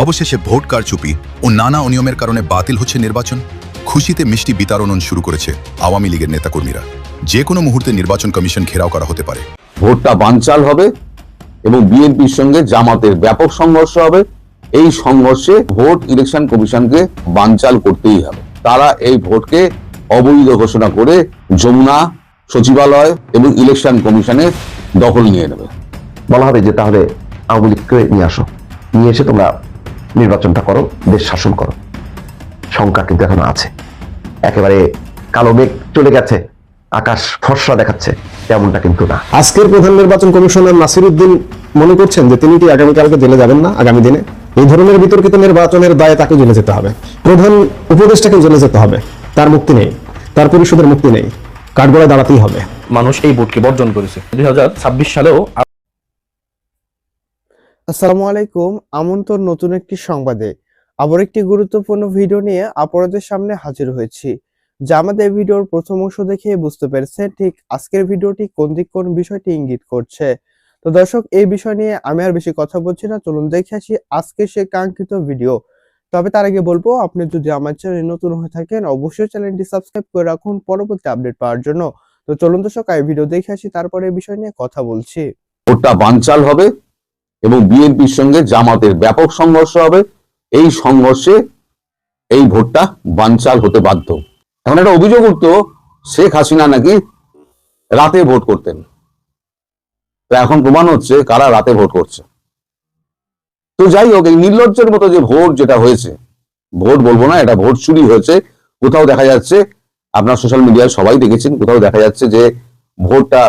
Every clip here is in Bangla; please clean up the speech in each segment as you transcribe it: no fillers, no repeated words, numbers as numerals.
অবশেষে ভোট কারচুপি ও নানা অনিয়মের কারণে বাতিল হচ্ছে নির্বাচন। খুশিতে মিষ্টি বিতরণ শুরু করেছে আওয়ামী লীগের নেতাকর্মীরা। যে কোনো মুহূর্তে নির্বাচন কমিশন ঘেরাও করা হতে পারে। ভোটটা বানচাল হবে এবং বিএনপির সঙ্গে জামাতের ব্যাপক সংঘর্ষ হবে। এই সংঘর্ষে ভোট ইলেকশন কমিশনকে বানচাল করতেই হবে। তারা এই ভোটকে অবৈধ ঘোষণা করে যমুনা, সচিবালয় এবং ইলেকশন কমিশনের দখল নিয়ে নেবে। বলা হবে যে তাহলে আওয়ামী লীগকে নিয়ে আসো, নিয়ে এসে তোমরা নির্বাচনটা করো, দেশ শাসন করো। শঙ্কা কিন্তু এখন আছে, একেবারে কালো মেঘ চলে গেছে, আকাশ ফর্সা দেখাচ্ছে, তেমনটা কিন্তু না। আজকের প্রধান নির্বাচন কমিশনার নাসিরউদ্দিন মনে করছেন যে তিনি কি আগামীকালকে জেলে যাবেন না? আগামী দিনে এই ধরনের বিতর্কিত নির্বাচনের দায়ে তাকে জেলে যেতে হবে, প্রধান উপদেষ্টাকে জেলে যেতে হবে। তার মুক্তি নেই, তার পরিষদের মুক্তি নেই, কাঠগড়ায় দাঁড়াতেই হবে। মানুষ এই ভোটকে বর্জন করেছে। 2026 সালেও আসসালামু আলাইকুম, আমন্ত্রণ নতুন একটি সংবাদে। আবার একটি গুরুত্বপূর্ণ ভিডিও নিয়ে আপনাদের সামনে হাজির হয়েছি। যা আমাদের ভিডিওর প্রথম অংশ দেখে বুঝতে পেরেছেন ঠিক আজকের ভিডিওটি কোন বিষয়টি ইঙ্গিত করছে। তো দর্শক, এই বিষয় নিয়ে আমি আর বেশি কথা বলছি না, চলুন দেখে আসি আজকে সেই কাঙ্ক্ষিত ভিডিও। তবে তার আগে বলবো, আপনি যদি আমার চ্যানেলে নতুন হয়ে থাকেন অবশ্যই চ্যানেলটি সাবস্ক্রাইব করে রাখুন পরবর্তী আপডেট পাওয়ার জন্য। তো চলুন দর্শক, এই ভিডিও দেখে আসি, তারপরে এই বিষয় নিয়ে কথা বলছি। ভোটটা বানচাল হবে এবং বিএনপির সঙ্গে জামাতের ব্যাপক সংঘর্ষ হবে। এই সংঘর্ষে এই ভোটটা বানচাল হতে বাধ্য। এখন একটা অভিযোগ উঠতো শেখ হাসিনা নাকি রাতে ভোট করতেন, তো এখন প্রমাণ হচ্ছে কারা রাতে ভোট করছে। তো যাই হোক, এই নির্লজ্জের মতো যে ভোট যেটা হয়েছে, ভোট বলবো না, এটা ভোট চুরি হয়েছে। কোথাও দেখা যাচ্ছে, আপনার সোশ্যাল মিডিয়ায় সবাই দেখেছেন, কোথাও দেখা যাচ্ছে যে ভোটটা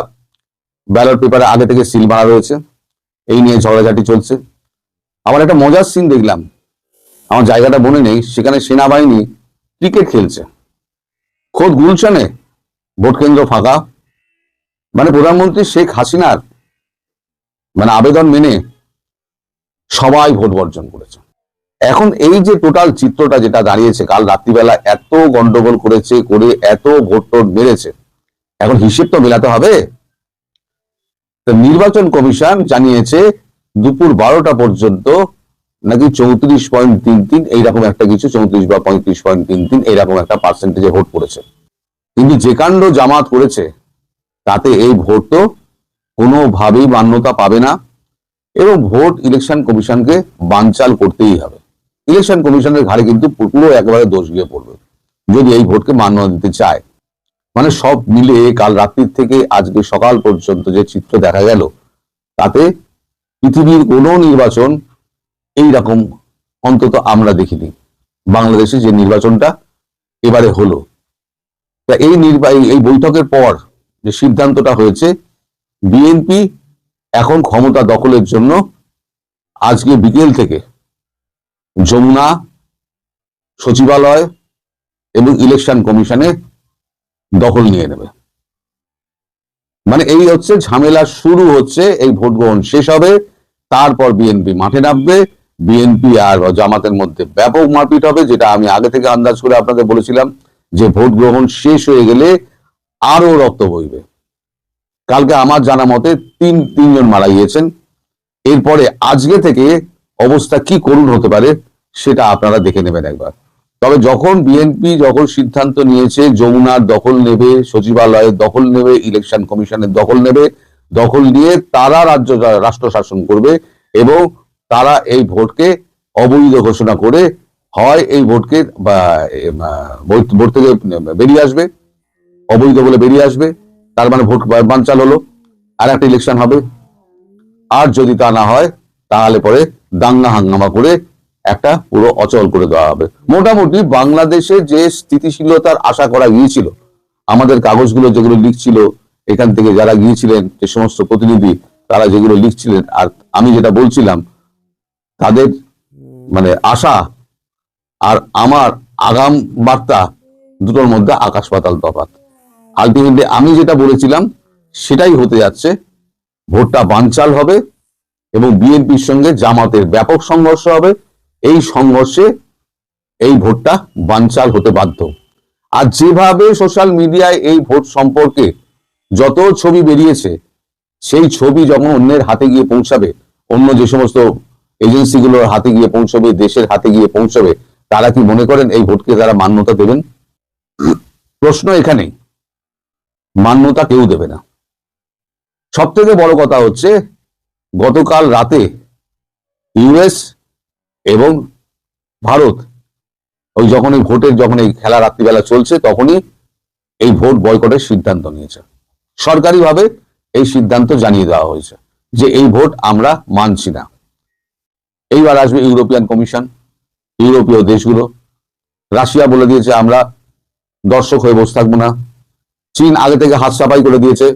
ব্যালট পেপারে আগে থেকে সিল মারা রয়েছে। এই নিয়ে ঝগড়াঝাটি চলছে। আমার একটা মজার সিন দেখলাম, আমার জায়গাটা মনে নেই, সেখানে সেনাবাহিনী ক্রিকেট খেলছে, খোদ গুলশানে ভোট কেন্দ্র ফাঁকা। মানে প্রধানমন্ত্রী শেখ হাসিনার আবেদন মেনে সবাই ভোট বর্জন করেছে। এখন এই যে টোটাল চিত্রটা যেটা দাঁড়িয়েছে, কাল রাত্রিবেলা এত গন্ডগোল করেছে, করে এত ভোট টোট মেরেছে, এখন হিসেব তো মেলাতে হবে। নির্বাচন কমিশন জানিয়েছে দুপুর 12টা পর্যন্ত নাকি 34.33 এইরকম একটা কিছু, 34 বা 35.33 এইরকম একটা পার্সেন্টেজে ভোট পড়েছে। কিন্তু যে কাণ্ড জামাত করেছে তাতে এই ভোট তো কোনোভাবেই মান্যতা পাবে না এবং ভোট ইলেকশন কমিশনকে বানচাল করতেই হবে। ইলেকশন কমিশনের ঘাড়ে কিন্তু পুরো একেবারে দোষ গিয়ে পড়বে যদি এই ভোটকে মান্যতা দিতে চায়। মানে সব মিলে কাল রাত্রির থেকে আজকে সকাল পর্যন্ত যে চিত্র দেখা গেল, তাতে পৃথিবীর কোনো নির্বাচন এইরকম অন্তত আমরা দেখিনি। বাংলাদেশে যে নির্বাচনটা এবারে হলো, তা এই বৈঠকের পর যে সিদ্ধান্তটা হয়েছে, বিএনপি এখন ক্ষমতা দখলের জন্য আজকে বিকেল থেকে যমুনা, সচিবালয় এবং ইলেকশন কমিশনে দখল নিয়ে নেবে। মানে এই হচ্ছে ঝামেলা শুরু হচ্ছে। এই ভোট গ্রহণ শেষ হবে, তারপর বিএনপি মাঠে নামবে। বিএনপি আর জামাতের মধ্যে ব্যাপক মারপিট হবে, যেটা আমি আগে থেকে আন্দাজ করে আপনাদের বলেছিলাম যে ভোট গ্রহণ শেষ হয়ে গেলে আরো রক্ত বইবে। কালকে আমার জানা মতে তিনজন মারা গিয়েছেন। এরপরে আজকে থেকে অবস্থা কি করুণ হতে পারে সেটা আপনারা দেখে নেবেন একবার। তবে যখন বিএনপি সিদ্ধান্ত নিয়েছে যমুনার দখল নেবে, সচিবালয়ের দখল নেবে, ইলেকশন কমিশনের দখল নেবে, দখল নিয়ে তারা রাষ্ট্র শাসন করবে এবং তারা এই ভোটকে অবৈধ ঘোষণা করে হয় এই ভোটকে ভোট থেকে বেরিয়ে আসবে, অবৈধ বলে বেরিয়ে আসবে, তার মানে ভোট বানচাল হলো, আর একটা ইলেকশন হবে। আর যদি তা না হয় তাহলে পরে দাঙ্গা হাঙ্গামা করে একটা পুরো অচল করে দেওয়া হবে। মোটামুটি বাংলাদেশে যে স্থিতিশীলতার আশা করা গিয়েছিল, আমাদের কাগজগুলো যেগুলো লিখছিল, এখান থেকে যারা গিয়েছিলেন যে সমস্ত প্রতিনিধি, তারা যেগুলো লিখছিলেন আর আমি যেটা বলছিলাম, তাদের আশা আর আমার আগাম বার্তা দুটোর মধ্যে আকাশ পাতাল তফাৎ। আলটিমেটলি আমি যেটা বলেছিলাম সেটাই হতে যাচ্ছে। ভোটটা বানচাল হবে এবং বিএনপির সঙ্গে জামাতের ব্যাপক সংঘর্ষ হবে। এই সংঘর্ষে এই ভোটটা বানচাল হতে বাধ্য। আর যেভাবে সোশ্যাল মিডিয়ায় এই ভোট সম্পর্কে যত ছবি বেরিয়েছে, সেই ছবি যখন অন্যের হাতে গিয়ে পৌঁছাবে, অন্য যে সমস্ত এজেন্সিগুলোর হাতে গিয়ে পৌঁছবে, দেশের হাতে গিয়ে পৌঁছবে, তারা কি মনে করেন এই ভোটকে তারা মান্যতা দেবেন? প্রশ্ন এখানেই, মান্যতা কেউ দেবে না। সব থেকে বড় কথা হচ্ছে, গতকাল রাতে ইউএস এবং ভারত ওই যখন এই ভোটের যখন এই খেলা রাত্রিবেলা চলছে তখনই এই ভোট বয়কটের সিদ্ধান্ত নিয়েছে। সরকারিভাবে এই সিদ্ধান্ত জানিয়ে দেওয়া হয়েছে যে এই ভোট আমরা মানছি না। এইবার আসবে ইউরোপিয়ান কমিশন, ইউরোপীয় দেশগুলো, রাশিয়া বলে দিয়েছে আমরা দর্শক হয়ে বসে থাকবো না। চীন আগে থেকে হাত সাফাই করে দিয়েছে।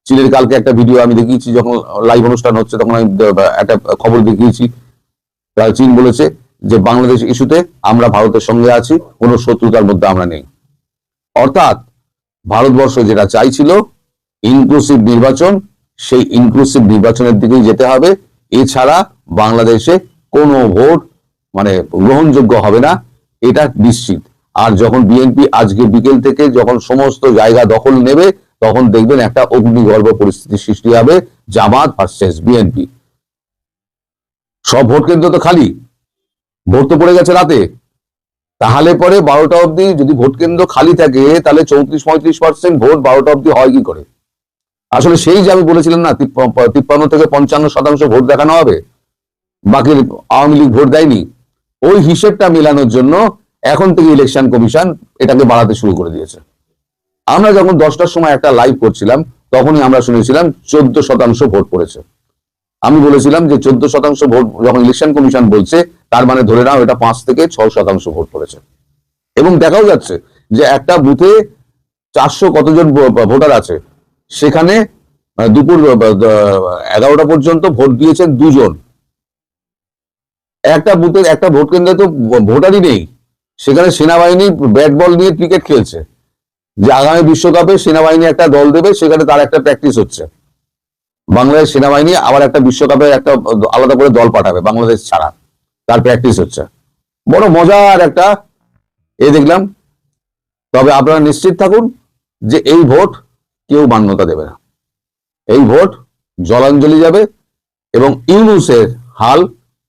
চীনের কালকে একটা ভিডিও আমি দেখিয়েছি, যখন লাইভ অনুষ্ঠান হচ্ছে তখন আমি একটা খবর দেখিয়েছি। চীন বলেছে যে বাংলাদেশ ইস্যুতে আমরা ভারতের সঙ্গে আছি, কোনো শত্রুতার মধ্যে আমরা নেই। অর্থাৎ ভারতবর্ষ যেটা চাইছিল ইনক্লুসিভ নির্বাচন, সেই ইনক্লুসিভ নির্বাচনের দিকেই যেতে হবে। এছাড়া বাংলাদেশে কোনো ভোট মানে গ্রহণযোগ্য হবে না, এটা নিশ্চিত। আর যখন বিএনপি আজকে বিকেল থেকে যখন সমস্ত জায়গা দখল নেবে, তখন দেখবেন একটা অগ্নিগর্ভ পরিস্থিতি সৃষ্টি হবে, জামাত ভার্সেস বিএনপি। সব ভোট কেন্দ্র তো খালি, ভোট তো পড়ে গেছে রাতে। তাহলে পরে 12টা অবধি যদি ভোট কেন্দ্র খালি থাকে, তাহলে 34-35% ভোট 12টা অবধি হয় কি করে? আসলে সেই যে আমি বলেছিলাম না 53 থেকে 55% ভোট দেখানো হবে, বাকি আওয়ামী লীগ ভোট দেয়নি, ওই হিসেবটা মেলানোর জন্য এখন থেকে ইলেকশন কমিশন এটাকে বাড়াতে শুরু করে দিয়েছে। আমরা যখন 10টার সময় একটা লাইভ করছিলাম তখনই আমরা শুনেছিলাম 14% ভোট পড়েছে। আমি বলেছিলাম যে 14% ভোট যখন ইলেকশন কমিশন বলছে, তার মানে ধরে নাও এটা 5 থেকে 6% ভোট পড়েছে। এবং দেখাও যাচ্ছে যে একটা বুথে 400 কতজন ভোটার আছে, সেখানে দুপুর 11টা পর্যন্ত ভোট দিয়েছেন 2 জন। একটা বুথের একটা ভোট কেন্দ্রে তো ভোটারই নেই, সেখানে সেনাবাহিনী ব্যাট বল নিয়ে ক্রিকেট খেলছে, যে আগামী বিশ্বকাপে সেনাবাহিনী একটা দল দেবে, সেখানে তার একটা প্র্যাকটিস হচ্ছে। বাংলাদেশ সেনাবাহিনী আবার একটা বিশ্বকাপে একটা আলাদা করে দল পাঠাবে বাংলাদেশ ছাড়া, তার প্র্যাকটিস হচ্ছে। বড় মজার একটা দেখলাম। তবে আপনারা নিশ্চিত থাকুন যে এই ভোট কেউ মান্যতা দেবে না, এই ভোট জলাঞ্জলি যাবে। এবং ইউনূসের হাল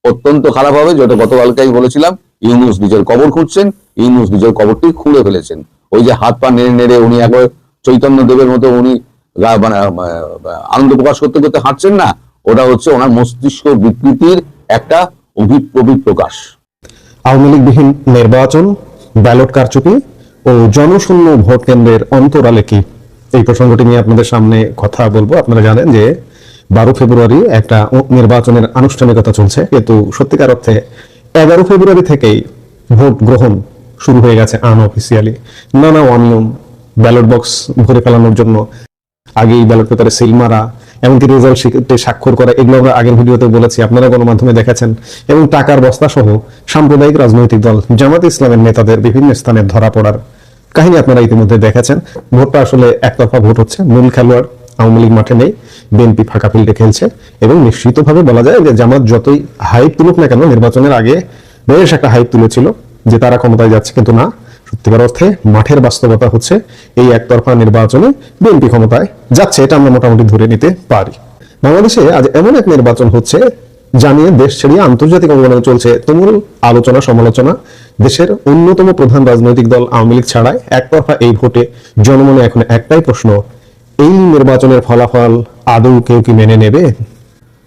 অত্যন্ত খারাপ হবে, যেটা গতকালকে আমি বলেছিলাম। ইউনূস নিজের কবর খুঁজছেন, ইউনূস নিজের কবরটি খুঁড়ে ফেলেছেন। ওই যে হাত পা নেড়ে নেড়ে উনি একবার চৈতন্য দেবের মতো উনি আনন্দ প্রকাশ করতে করতে হাঁটছেন না, ওটা হচ্ছে ওনার মস্তিষ্ক বিকৃতির একটা অভিপ্রকাশ। আওয়ামী লীগবিহীন নির্বাচন, ব্যালট কারচুপি ও জনশূন্য ভোট কেন্দ্রের অন্তরালে কি, এই প্রসঙ্গটি নিয়ে আপনাদের সামনে কথা বলবো। আপনারা জানেন যে 12 ফেব্রুয়ারি একটা নির্বাচনের আনুষ্ঠানিকতা চলছে, কিন্তু সত্যিকার অর্থে 11 ফেব্রুয়ারি থেকেই ভোট গ্রহণ শুরু হয়ে গেছে আনঅফিসিয়ালি। নানা অনিয়ম, ব্যালট বক্স ভরে ফেলানোর জন্য আগেই ব্যালট পেপারে সিল মারা, এমনকি রেজাল্ট শিটে স্বাক্ষর করা, এগুলো আমরা আগের ভিডিওতে বলেছি, আপনারা গণমাধ্যমে দেখেছেন। এবং টাকার বস্তা সহ সাম্প্রদায়িক রাজনৈতিক দল জামাত ইসলামের নেতাদের বিভিন্ন স্থানে ধরা পড়ার কাহিনী আপনারা ইতিমধ্যে দেখেছেন। ভোটটা আসলে একতরফা ভোট হচ্ছে, মূল খেলোয়াড় আওয়ামী লীগ মাঠে নেই, বিএনপি ফাঁকা ফিল্ডে খেলছে। এবং নিশ্চিতভাবে বলা যায় যে জামাত যতই হাইপ তুলুক না কেন, নির্বাচনের আগে বেশ একটা হাইপ তুলেছিল যে তারা ক্ষমতায় যাচ্ছে, কিন্তু না, সত্যিকার অর্থে মাঠের বাস্তবতা হচ্ছে এই একতরফা নির্বাচনে বিএনপি ক্ষমতায় যাচ্ছে, এটা আমরা মোটামুটি ধরে নিতে পারি। বাংলাদেশে আজ এমন এক নির্বাচন হচ্ছে যা নিয়ে দেশ ছেড়ে আন্তর্জাতিক অঙ্গনে চলছে তুমুল আলোচনা সমালোচনা। দেশের অন্যতম প্রধান রাজনৈতিক দল আওয়ামী লীগ ছাড়াই একতরফা এই ভোটে জনমনে এখন একটাই প্রশ্ন, এই নির্বাচনের ফলাফল আদৌ কেউ কি মেনে নেবে?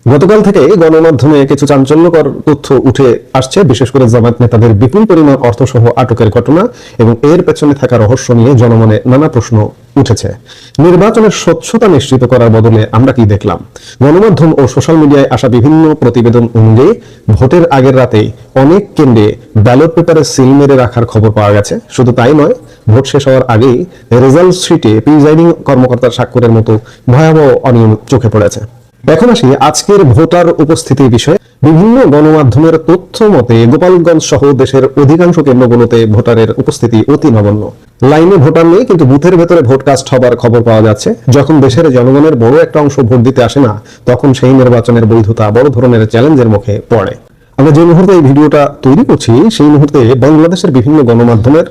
গতকাল থেকে গণমাধ্যমে কিছু চাঞ্চল্যকর তথ্য উঠে আসছে, বিশেষ করে জামায়াত নেতাদের বিপুল পরিমাণ অর্থসহ আটকের ঘটনা এবং এর পেছনে থাকা রহস্য নিয়ে জনমনে নানা প্রশ্ন উঠেছে। নির্বাচনের স্বচ্ছতা নিশ্চিত করার বদলে আমরা কি দেখলাম? গণমাধ্যম ও সোশ্যাল মিডিয়ায় আসা বিভিন্ন প্রতিবেদন অনুযায়ী ভোটের আগের রাতে অনেক কেন্দ্রে ব্যালট পেপারে সিল মেরে রাখার খবর পাওয়া গেছে। শুধু তাই নয়, ভোট শেষ হওয়ার আগেই রেজাল্ট শিটে প্রিজাইডিং কর্মকর্তার স্বাক্ষরের মতো ভয়াবহ অনিয়ম চোখে পড়েছে। এখন আসি আজকের ভোটার উপস্থিতির বিষয়ে। বিভিন্ন গণমাধ্যমের তথ্য মতে গোপালগঞ্জ সহ দেশের অধিকাংশ কেন্দ্রগুলোতে ভোটারের উপস্থিতি অতি নগণ্য। লাইনে ভোটার নেই, কিন্তু বুথের ভেতরে ভোট কাস্ট হবার খবর পাওয়া যাচ্ছে। যখন দেশের জনগণের বড় একটা অংশ ভোট দিতে আসে না, তখন সেই নির্বাচনের বৈধতা বড় ধরনের চ্যালেঞ্জের মুখে পড়ে। আমরা যে মুহূর্তে এই ভিডিওটা তৈরি করছি, সেই মুহূর্তে বাংলাদেশের বিভিন্ন গণমাধ্যমের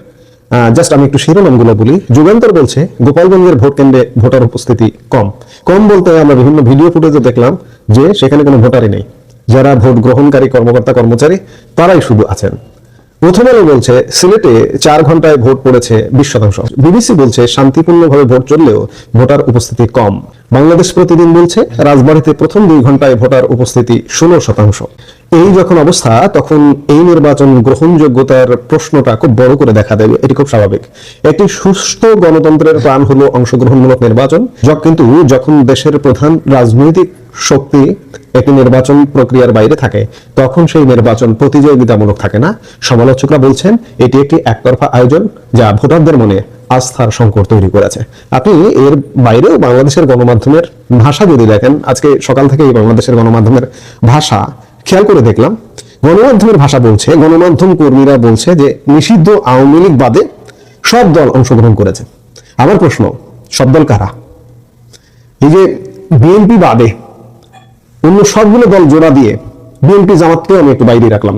জাস্ট আমি একটু শিরোনামগুলো বলি। যুগান্তর বলছে গোপালগঞ্জের ভোট কেন্দ্রে ভোটার উপস্থিতি কম। কম বলতে আমরা বিভিন্ন ভিডিও ফুটেজে দেখলাম যে সেখানে কোনো ভোটারই নেই। যারা ভোট গ্রহণকারী কর্মকর্তা কর্মচারী তারাই শুধু আছেন। প্রথম আলো বলছে সিলেটে 4 ঘন্টায় ভোট পড়েছে 20%। বিবিসি বলছে শান্তিপূর্ণভাবে ভোট চললেও ভোটার উপস্থিতি কম। বাংলাদেশ প্রতিদিন বলছে রাজবাড়ীতে প্রথম 2 ঘন্টায় ভোটার উপস্থিতি 16%। এই যখন অবস্থা, তখন এই নির্বাচন গ্রহণযোগ্যতার প্রশ্নটা খুব বড় করে দেখা দেবে। এটি খুব স্বাভাবিক। একটি সুষ্ঠু গণতন্ত্রের প্রাণ হলো অংশগ্রহণমূলক নির্বাচন। কিন্তু যখন দেশের প্রধান রাজনৈতিক শক্তি একটি নির্বাচন প্রক্রিয়ার বাইরে থাকে, তখন সেই নির্বাচন প্রতিযোগিতামূলক থাকে না। সমালোচকরা বলছেন এটি একটি একতরফা আয়োজন যা ভোটারদের মনে আস্থার সংকট তৈরি করেছে। আপনি এর বাইরেও বাংলাদেশের গণমাধ্যমের ভাষা যদি দেখেন, আজকে সকাল থেকেই বাংলাদেশের গণমাধ্যমের ভাষা খেয়াল করে দেখলাম। গণমাধ্যমের ভাষা বলছে, গণমাধ্যম কর্মীরা বলছে যে নিষিদ্ধ আওয়ামী লীগ বাদে সব দল অংশগ্রহণ করেছে। আমার প্রশ্ন, সব দল কারা? এই যে বিএনপি বাদে অন্য সবগুলো দল জোড়া দিয়ে, বিএনপি জামাতকেও আমি একটু বাইরে রাখলাম,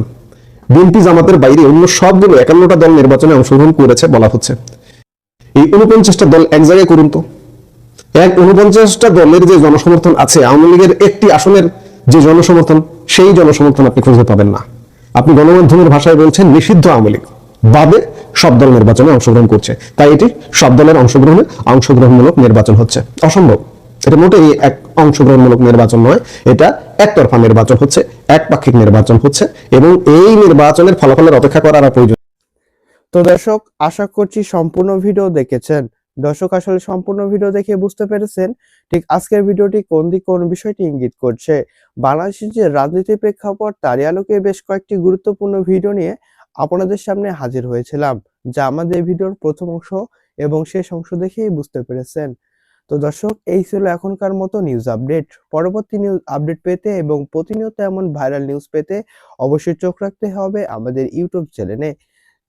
বিএনপি জামাতের বাইরে অন্য সবগুলো 51টা দল নির্বাচনে অংশগ্রহণ করেছে বলা হচ্ছে। এই 49টা দল এক জায়গায় করুন তো। 49টা দলের যে জনসমর্থন আছে, আওয়ামী লীগের একটি আসনের যে জনসমর্থন, সেই জনসমর্থন আপনি খুঁজে পাবেন না। আপনি গণমাধ্যমের ভাষায় বলছেন নিষিদ্ধ আওয়ামী লীগ বাদে সব দল নির্বাচনে অংশগ্রহণ করছে, তাই এটি সব দলের অংশগ্রহণমূলক নির্বাচন হচ্ছে। অসম্ভব। এটা মোটেই এক অংশগ্রহণমূলক নির্বাচন নয়, এটা একতরফা নির্বাচন হচ্ছে, একপাক্ষিক নির্বাচন হচ্ছে, এবং এই নির্বাচনের ফলাফলের অপেক্ষা করার আর প্রয়োজন। তো দর্শক, আশা করছি সম্পূর্ণ ভিডিও দেখেছেন। দর্শক, আসলে সম্পূর্ণ ভিডিও দেখে বুঝতে পেরেছেন ঠিক আজকের ভিডিওটি কোন বিষয়টি ইঙ্গিত করছে। বাংলাদেশের যে রাজনীতি প্রেক্ষাপট, তারই আলোকে বেশ কয়েকটি গুরুত্বপূর্ণ ভিডিও নিয়ে আপনাদের সামনে হাজির হয়েছিলাম, যা আমাদের ভিডিওর প্রথম অংশ এবং শেষ অংশ দেখেই বুঝতে পেরেছেন। তো দর্শক, এই ছিল এখনকার মতো নিউজ আপডেট। পরবর্তী নিউজ আপডেট পেতে এবং প্রতিনিয়ত এমন ভাইরাল নিউজ পেতে অবশ্যই চোখ রাখতে হবে আমাদের ইউটিউব চ্যানেলে।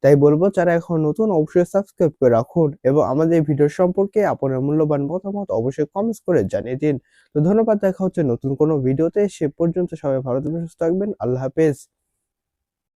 তাই বলবো, যারা এখন নতুন অবশ্যই সাবস্ক্রাইব করে রাখুন এবং আমাদের ভিডিও সম্পর্কে আপনার মূল্যবান মতামত অবশ্যই কমেন্টস করে জানিয়ে দিন। তো ধন্যবাদ, দেখা হচ্ছে নতুন কোনো ভিডিওতে। সে পর্যন্ত সবাই ভালো থাকবেন, সুস্থ থাকবেন। আল্লাহ হাফেজ।